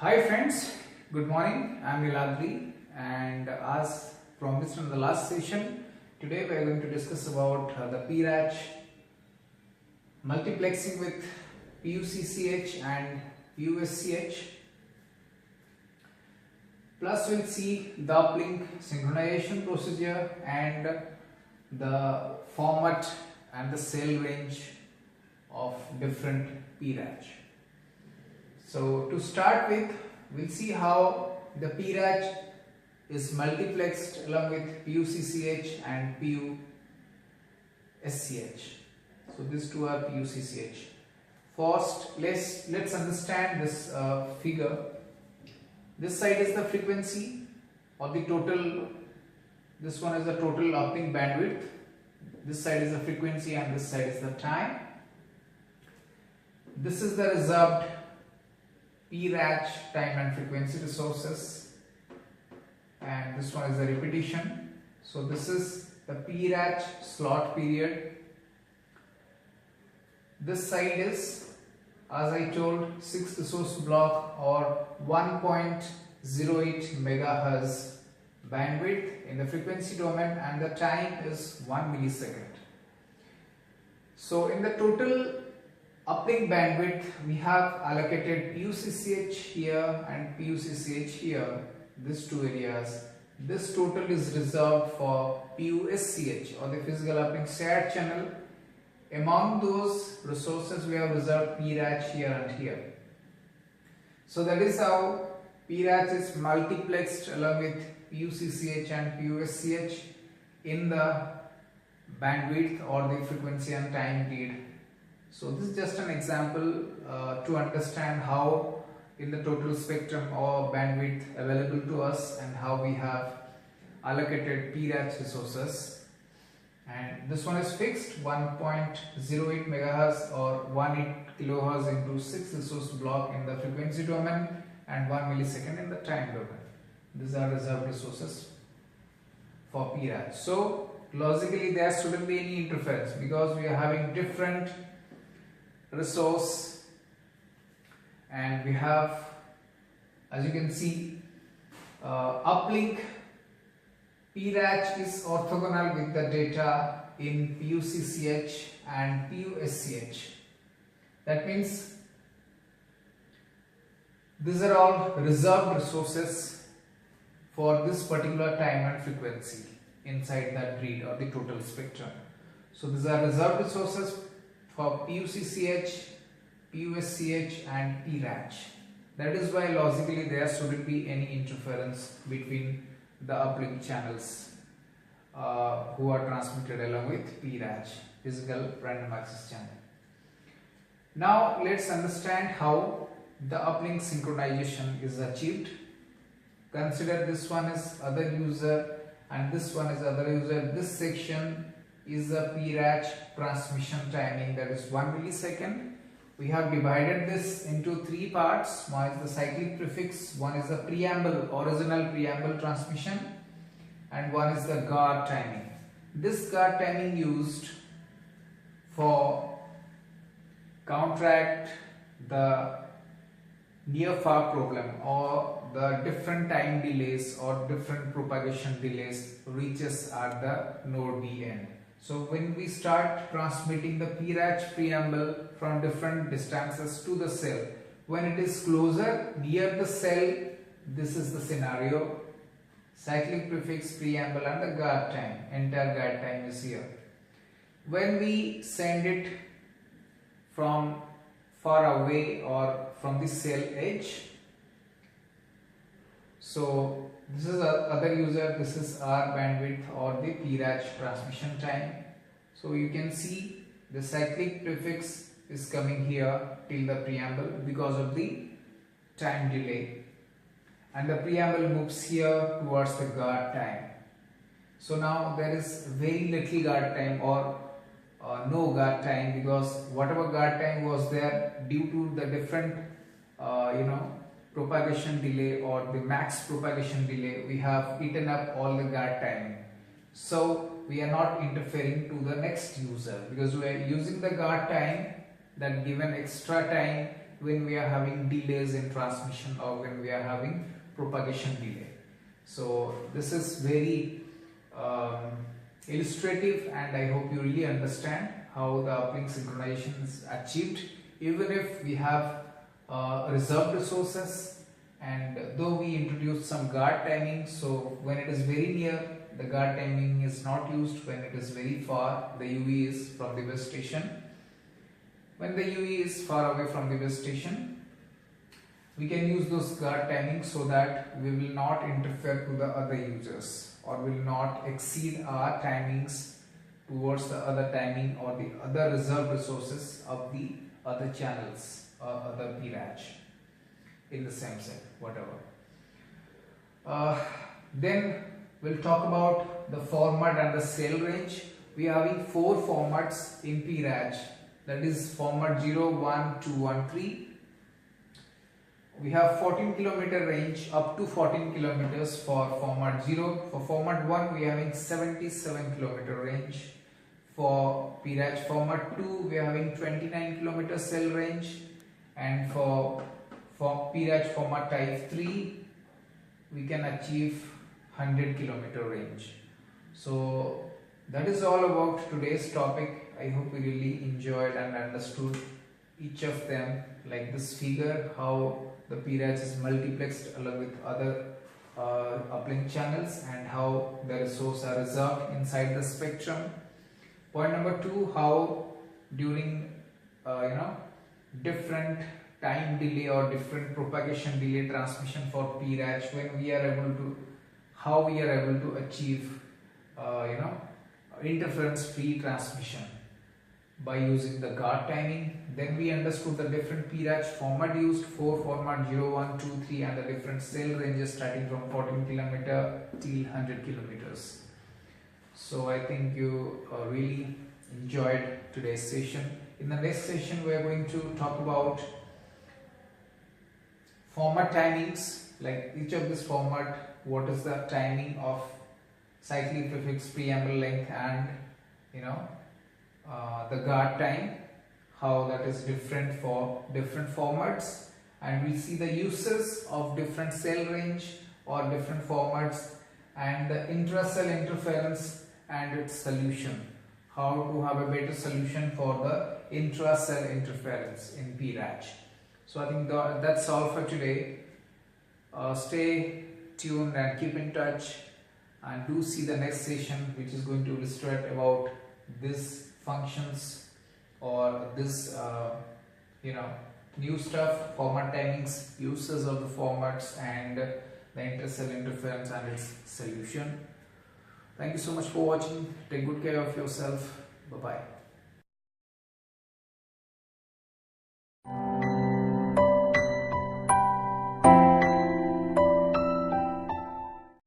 Hi friends, good morning. I am Niladri, and as promised in the last session, today we are going to discuss about the PRACH multiplexing with PUCCH and PUSCH. Plus we'll see the uplink synchronization procedure and the format and the cell range of different PRACH. So to start with, we'll see how the PRACH is multiplexed along with PUCCH and PUSCH. So these two are PUCCH. First, let's understand this figure. This side is the frequency or the total. This one is the total uplink bandwidth. This side is the frequency and this side is the time. This is the reserved PRACH time and frequency resources, and this one is the repetition. So this is the PRACH slot period. This side is, as I told, 6 resource block or 1.08 megahertz bandwidth in the frequency domain, and the time is 1 millisecond. So in the total uplink bandwidth, we have allocated PUCCH here and PUCCH here, these two areas. This total is reserved for PUSCH or the physical uplink shared channel. Among those resources, we have reserved PRACH here and here. So that is how PRACH is multiplexed along with PUCCH and PUSCH in the bandwidth or the frequency and time read. So this is just an example to understand how in the total spectrum or bandwidth available to us and how we have allocated PRACH resources. And this one is fixed, 1.08 megahertz or 18 kilohertz into 6 resource block in the frequency domain and 1 millisecond in the time domain. These are reserved resources for PRACH. So logically there shouldn't be any interference because we are having different resource, and we have, as you can see, uplink PRACH is orthogonal with the data in PUCCH and PUSCH. That means these are all reserved resources for this particular time and frequency inside that read or the total spectrum. So these are reserved resources for PUCCH, PUSCH and PRACH. That is why logically there shouldn't be any interference between the uplink channels who are transmitted along with PRACH, physical random access channel. Now let's understand how the uplink synchronization is achieved. Consider this one is other user and this one is other user. This section is the PRACH transmission timing, that is 1 millisecond. We have divided this into 3 parts. One is the cyclic prefix, one is the preamble, original preamble transmission, and one is the guard timing. This guard timing used for counteract the near far problem or the different time delays or different propagation delays reaches at the node B end. So when we start transmitting the PRACH preamble from different distances to the cell, when it is closer near the cell, this is the scenario. Cyclic prefix, preamble and the guard time, entire guard time is here. When we send it from far away or from the cell edge, so this is other user, this is our bandwidth or the PRACH transmission time. So you can see the cyclic prefix is coming here till the preamble because of the time delay, and the preamble moves here towards the guard time. So now there is very little guard time or no guard time, because whatever guard time was there, due to the different propagation delay or the max propagation delay, we have eaten up all the guard timing. So we are not interfering to the next user because we are using the guard time, that given extra time when we are having delays in transmission or when we are having propagation delay. So this is very illustrative, and I hope you really understand how the uplink synchronization is achieved even if we have reserved resources, and though we introduced some guard timing. So when it is very near, the guard timing is not used. When it is very far, the UV is from the base station. When the UV is far away from the base station, we can use those guard timings so that we will not interfere to the other users or will not exceed our timings towards the other timing or the other reserved resources of the other channels or other PRACH in the same set, whatever. Then we'll talk about the format and the cell range. We are having 4 formats in PRACH, that is format 0, 1, 2 and 3. We have 14 kilometer range up to 14 kilometers for format 0. For format 1 we are having 77 kilometer range. For PRACH format 2 we are having 29 kilometer cell range, and for PRACH format type 3 we can achieve 100 kilometer range. So that is all about today's topic. I hope you really enjoyed and understood each of them, like this figure, how the PRACH is multiplexed along with other uplink channels and how the resources are reserved inside the spectrum. Point number 2, how during different time delay or different propagation delay transmission for PRACH, when we are able to, how we are able to achieve interference free transmission by using the guard timing. Then we understood the different PRACH format used, 4 format 0, 1, 2, 3, and the different cell ranges starting from 14 km till 100 kilometers. So I think you really enjoyed today's session. In the next session we are going to talk about format timings, like each of this format, what is the timing of cyclic prefix, preamble length, and the guard time, how that is different for different formats, and we'll see the uses of different cell range or different formats and the intra-cell interference and its solution, how to have a better solution for the intra-cell interference in PRACH. So I think that's all for today. Stay tuned and keep in touch, and do see the next session, which is going to illustrate about these functions or this new stuff, format timings, uses of the formats, and the inter-cell interference and its solution. Thank you so much for watching. Take good care of yourself. Bye bye.